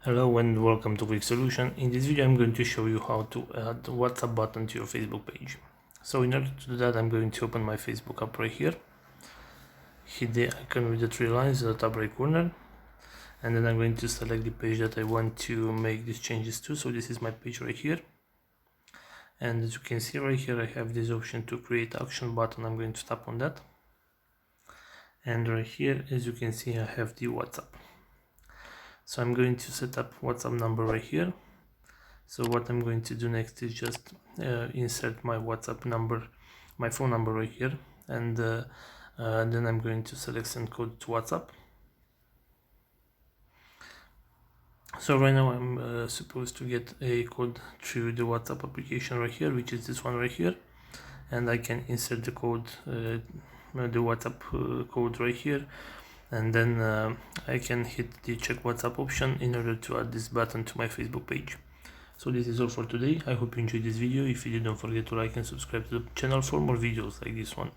Hello and welcome to Quick Solution. In this video I'm going to show you how to add WhatsApp button to your Facebook page. So in order to do that, I'm going to open my Facebook app right here, hit the icon with the three lines at the top right corner, and then I'm going to select the page that I want to make these changes to. So this is my page right here, and as you can see right here I have this option to create action button. I'm going to tap on that, and right here as you can see I have the WhatsApp. So I'm going to set up WhatsApp number right here. So what I'm going to do next is just insert my WhatsApp number, my phone number right here, and then I'm going to select send code to WhatsApp. So right now I'm supposed to get a code through the WhatsApp application right here, which is this one right here, and I can insert the code, the WhatsApp code right here, and then I can hit the check WhatsApp option in order to add this button to my Facebook page. So this is all for today. I hope you enjoyed this video. If you did, don't forget to like and subscribe to the channel for more videos like this one.